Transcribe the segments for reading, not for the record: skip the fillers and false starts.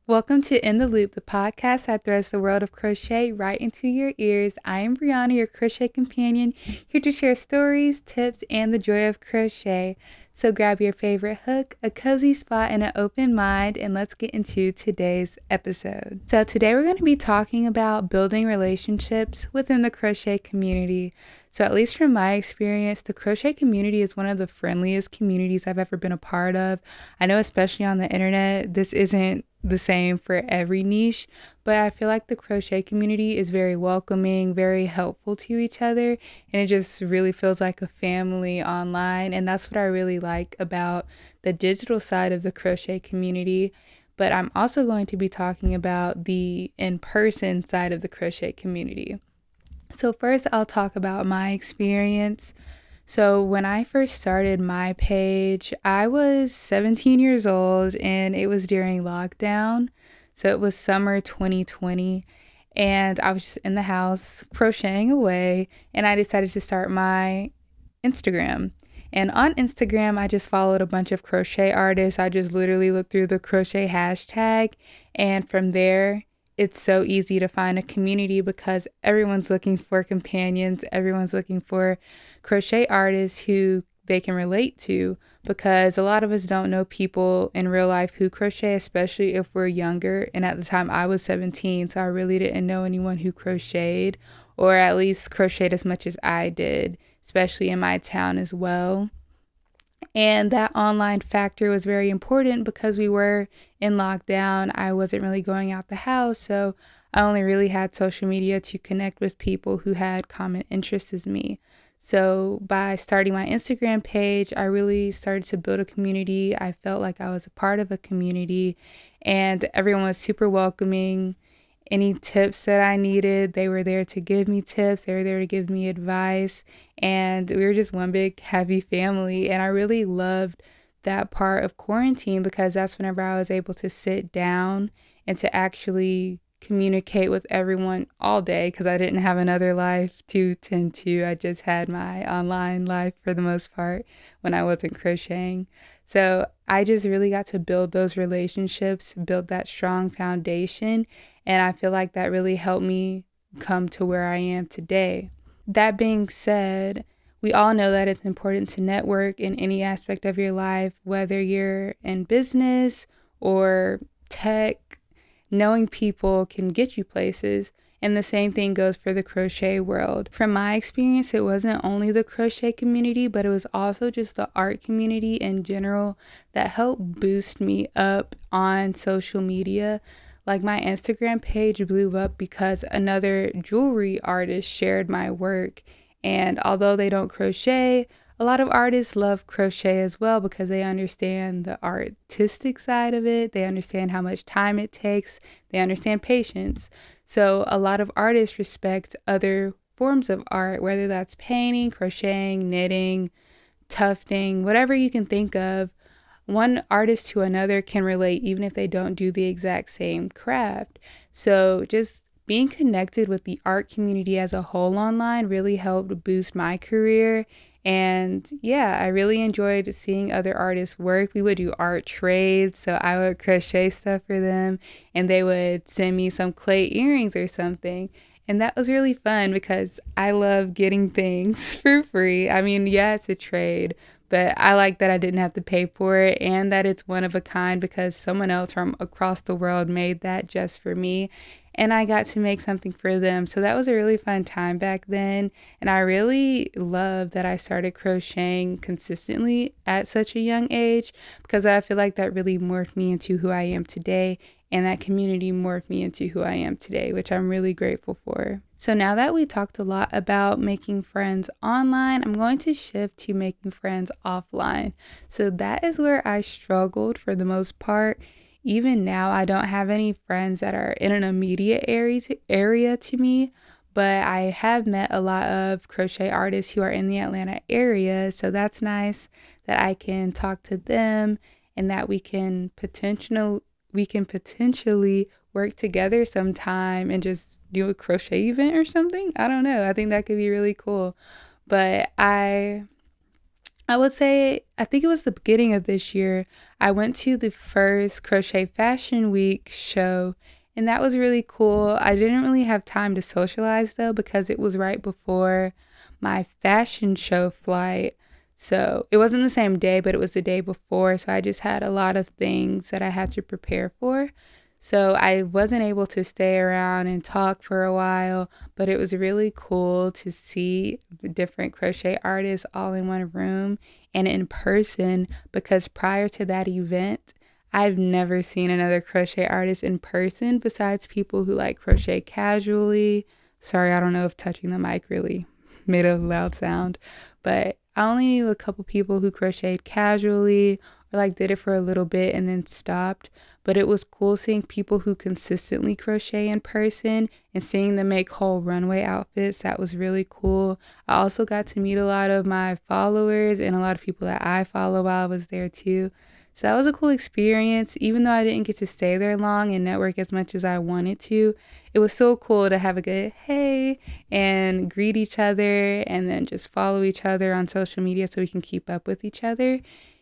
Welcome to In the Loop, the podcast that threads the world of crochet right into your ears. I am Brianna, your crochet companion, here to share stories, tips, and the joy of crochet. So grab your favorite hook, a cozy spot, and an open mind, and let's get into today's episode. So today we're going to be talking about building relationships within the crochet community. So at least from my experience, the crochet community is one of the friendliest communities I've ever been a part of. I know especially on the internet, this isn't the same for every niche, but I feel like the crochet community is very welcoming, very helpful to each other, and it just really feels like a family online. And that's what I really like about the digital side of the crochet community. But I'm also going to be talking about the in-person side of the crochet community. So first, I'll talk about my experience. So when I first started my page, I was 17 years old and it was during lockdown. So it was summer 2020 and I was just in the house crocheting away, and I decided to start my Instagram. And on Instagram, I just followed a bunch of crochet artists. I just literally looked through the crochet hashtag, and from there, it's so easy to find a community because everyone's looking for companions. Everyone's looking for crochet artists who they can relate to, because a lot of us don't know people in real life who crochet, especially if we're younger. And at the time I was 17, so I really didn't know anyone who crocheted, or at least crocheted as much as I did, especially in my town as well. And that online factor was very important because we were in lockdown. I wasn't really going out the house, so I only really had social media to connect with people who had common interests as me. So by starting my Instagram page, I really started to build a community. I felt like I was a part of a community, and everyone was super welcoming. Any tips that I needed, they were there to give me tips. They were there to give me advice. And we were just one big happy family. And I really loved that part of quarantine because that's whenever I was able to sit down and to actually communicate with everyone all day, because I didn't have another life to tend to. I just had my online life for the most part when I wasn't crocheting. So I just really got to build those relationships, build that strong foundation, and I feel like that really helped me come to where I am today. That being said, we all know that it's important to network in any aspect of your life, whether you're in business or tech. Knowing people can get you places, and the same thing goes for the crochet world. From my experience, it wasn't only the crochet community, but it was also just the art community in general that helped boost me up on social media. Like my Instagram page blew up because another jewelry artist shared my work. And although they don't crochet, a lot of artists love crochet as well because they understand the artistic side of it. They understand how much time it takes. They understand patience. So a lot of artists respect other forms of art, whether that's painting, crocheting, knitting, tufting, whatever you can think of. One artist to another can relate even if they don't do the exact same craft. So just being connected with the art community as a whole online really helped boost my career. And yeah, I really enjoyed seeing other artists work. We would do art trades, so I would crochet stuff for them and they would send me some clay earrings or something. And that was really fun because I love getting things for free. I mean, yeah, it's a trade, but I like that I didn't have to pay for it and that it's one of a kind because someone else from across the world made that just for me. And I got to make something for them. So that was a really fun time back then. And I really love that I started crocheting consistently at such a young age because I feel like that really morphed me into who I am today. And that community morphed me into who I am today, which I'm really grateful for. So now that we talked a lot about making friends online, I'm going to shift to making friends offline. So that is where I struggled for the most part. Even now, I don't have any friends that are in an immediate area to me, but I have met a lot of crochet artists who are in the Atlanta area. So that's nice that I can talk to them and that we can potentially work together sometime and just do a crochet event or something. I don't know. I think that could be really cool. But I I would say, I think it was the beginning of this year, I went to the first Crochet Fashion Week show, and that was really cool. I didn't really have time to socialize though because it was right before my fashion show flight. So it wasn't the same day, but it was the day before. So I just had a lot of things that I had to prepare for. So I wasn't able to stay around and talk for a while, but it was really cool to see the different crochet artists all in one room and in person, because prior to that event, I've never seen another crochet artist in person besides people who like crochet casually. Sorry, I don't know if touching the mic really made a loud sound, but I only knew a couple people who crocheted casually or like did it for a little bit and then stopped. But it was cool seeing people who consistently crochet in person and seeing them make whole runway outfits. That was really cool. I also got to meet a lot of my followers and a lot of people that I follow while I was there too. So that was a cool experience. Even though I didn't get to stay there long and network as much as I wanted to, it was so cool to have a good hey and greet each other and then just follow each other on social media so we can keep up with each other.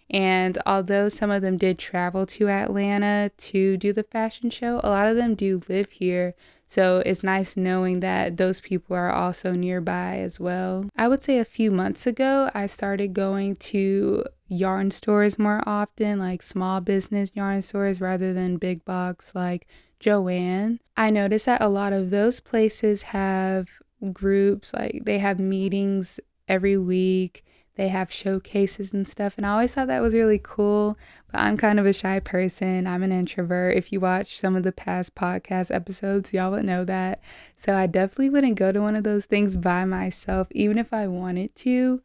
And although some of them did travel to Atlanta to do the fashion show, a lot of them do live here. So it's nice knowing that those people are also nearby as well. I would say a few months ago, I started going to yarn stores more often, like small business yarn stores rather than big box like Joann. I noticed that a lot of those places have groups, like they have meetings every week. They have showcases and stuff, and I always thought that was really cool, but I'm kind of a shy person. I'm an introvert. If you watch some of the past podcast episodes, y'all would know that. So I definitely wouldn't go to one of those things by myself, even if I wanted to.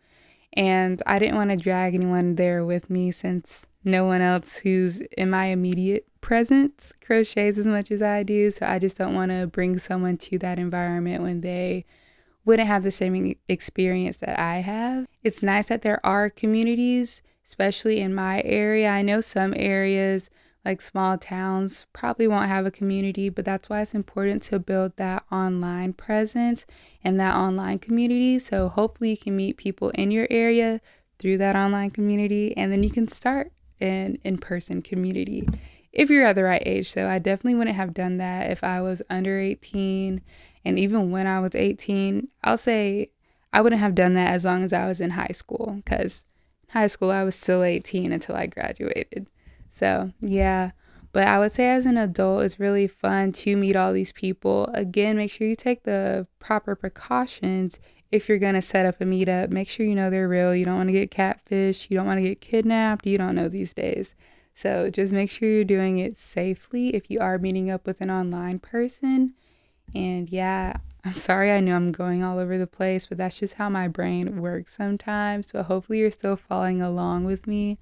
And I didn't want to drag anyone there with me since no one else who's in my immediate presence crochets as much as I do. So I just don't want to bring someone to that environment when they wouldn't have the same experience that I have. It's nice that there are communities, especially in my area. I know some areas, like small towns, probably won't have a community, but that's why it's important to build that online presence and that online community. So hopefully you can meet people in your area through that online community, and then you can start an in-person community if you're at the right age. So I definitely wouldn't have done that if I was under 18. And even when I was 18, I'll say I wouldn't have done that as long as I was in high school, because in high school I was still 18 until I graduated. So yeah, but I would say as an adult, it's really fun to meet all these people. Again, make sure you take the proper precautions. If you're going to set up a meetup, make sure you know they're real. You don't want to get catfished. You don't want to get kidnapped. You don't know these days. So just make sure you're doing it safely if you are meeting up with an online person. And yeah, I'm sorry, I know I'm going all over the place, but that's just how my brain works sometimes. So hopefully you're still following along with me.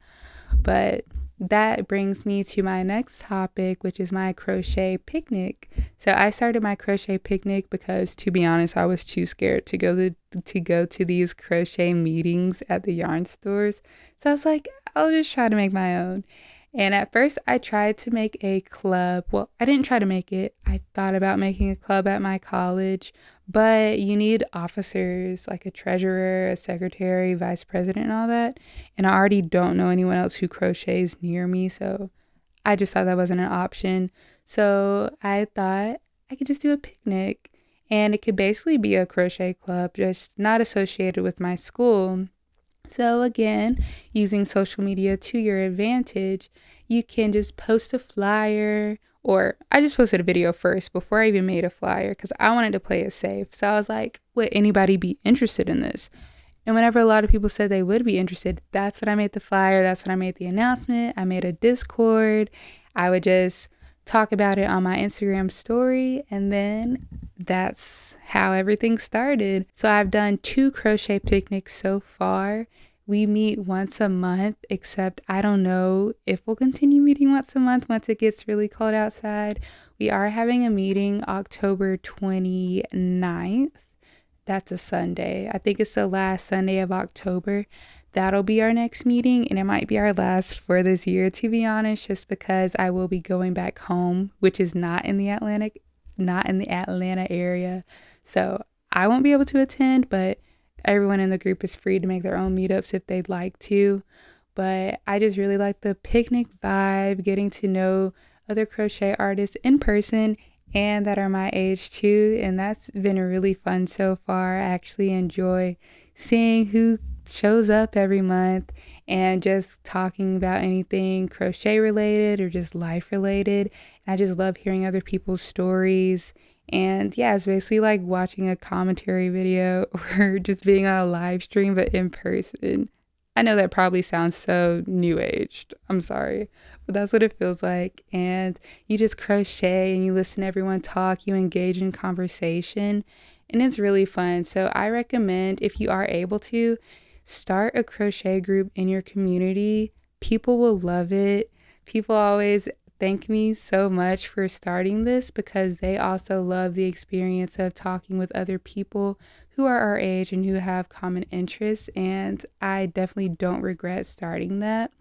But that brings me to my next topic, which is my crochet picnic. So I started my crochet picnic because, to be honest, I was too scared to go to these crochet meetings at the yarn stores. So I was like, I'll just try to make my own. And at first I tried to make a club. Well, I didn't try to make it. I thought about making a club at my college, but you need officers like a treasurer, a secretary, vice president, and all that. And I already don't know anyone else who crochets near me, so I just thought that wasn't an option. So I thought I could just do a picnic, and it could basically be a crochet club, just not associated with my school. So again, using social media to your advantage, you can just post a flyer, or I just posted a video first before I even made a flyer because I wanted to play it safe. So I was like, would anybody be interested in this? And whenever a lot of people said they would be interested, that's when I made the flyer. That's when I made the announcement. I made a Discord. I would just talk about it on my Instagram story, and then that's how everything started. So I've done 2 crochet picnics so far. We meet once a month, except I don't know if we'll continue meeting once a month once it gets really cold outside. We are having a meeting October 29th. That's a Sunday. I think it's the last Sunday of October. That'll be our next meeting, and it might be our last for this year, to be honest, just because I will be going back home, which is not in the Atlanta area. So I won't be able to attend, but everyone in the group is free to make their own meetups if they'd like to. But I just really like the picnic vibe, getting to know other crochet artists in person and that are my age too. And that's been really fun so far. I actually enjoy seeing who shows up every month and just talking about anything crochet related or just life related. I just love hearing other people's stories. And yeah, it's basically like watching a commentary video or just being on a live stream, but in person. I know that probably sounds so new aged. I'm sorry, but that's what it feels like. And you just crochet and you listen to everyone talk, you engage in conversation, and it's really fun. So I recommend, if you are able to, start a crochet group in your community. People will love it. People always thank me so much for starting this because they also love the experience of talking with other people who are our age and who have common interests. And I definitely don't regret starting that.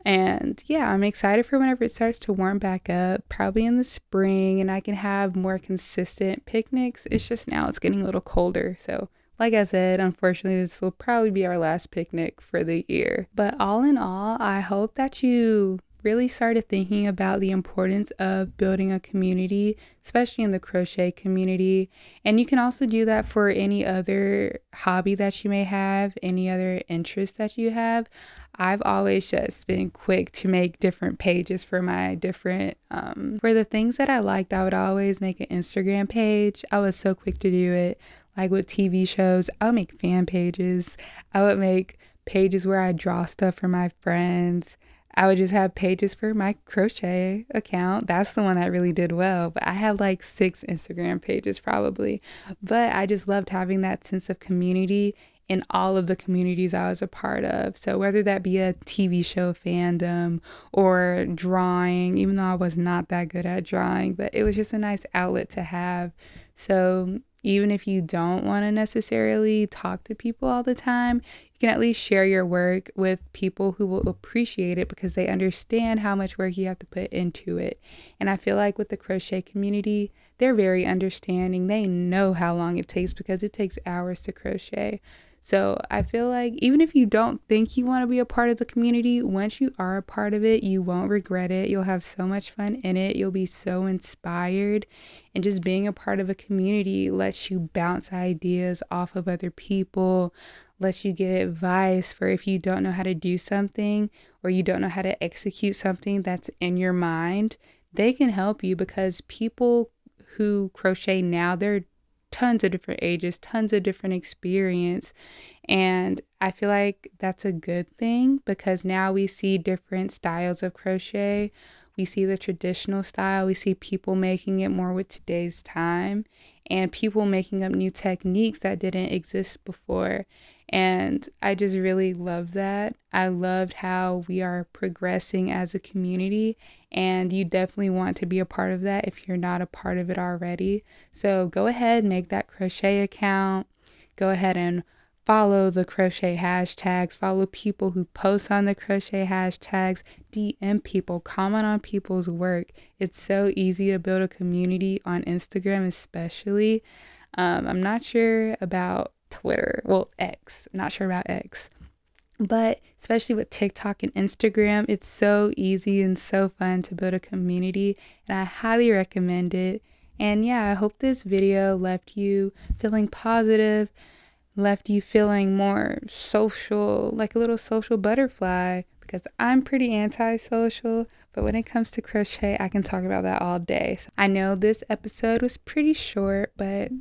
And yeah, I'm excited for whenever it starts to warm back up, probably in the spring, and I can have more consistent picnics. It's just now it's getting a little colder. So like I said, unfortunately, this will probably be our last picnic for the year. But all in all, I hope that you really started thinking about the importance of building a community, especially in the crochet community. And you can also do that for any other hobby that you may have, any other interest that you have. I've always just been quick to make different pages for my different, for the things that I liked, I would always make an Instagram page. I was so quick to do it. Like with TV shows, I would make fan pages. I would make pages where I draw stuff for my friends. I would just have pages for my crochet account. That's the one that really did well. But I have like 6 Instagram pages probably. But I just loved having that sense of community in all of the communities I was a part of. So whether that be a TV show fandom or drawing, even though I was not that good at drawing, but it was just a nice outlet to have. So even if you don't want to necessarily talk to people all the time, you can at least share your work with people who will appreciate it because they understand how much work you have to put into it. And I feel like with the crochet community, they're very understanding. They know how long it takes because it takes hours to crochet. So I feel like even if you don't think you want to be a part of the community, once you are a part of it, you won't regret it. You'll have so much fun in it. You'll be so inspired. And just being a part of a community lets you bounce ideas off of other people, lets you get advice for if you don't know how to do something or you don't know how to execute something that's in your mind. They can help you because people who crochet now, they're tons of different ages, tons of different experience. And I feel like that's a good thing because now we see different styles of crochet. We see the traditional style. We see people making it more with today's time and people making up new techniques that didn't exist before. And I just really love that. I loved how we are progressing as a community, and you definitely want to be a part of that if you're not a part of it already. So go ahead, make that crochet account. Go ahead and follow the crochet hashtags, follow people who post on the crochet hashtags, DM people, comment on people's work. It's so easy to build a community on Instagram, especially. I'm not sure about Twitter, well, X, I'm not sure about X, but especially with TikTok and Instagram, it's so easy and so fun to build a community, and I highly recommend it. And yeah, I hope this video left you feeling positive, left you feeling more social, like a little social butterfly, because I'm pretty antisocial, but when it comes to crochet, I can talk about that all day. So I know this episode was pretty short, but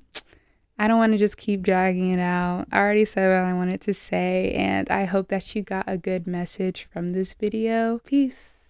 I don't want to just keep dragging it out. I already said what I wanted to say, and I hope that you got a good message from this video. Peace.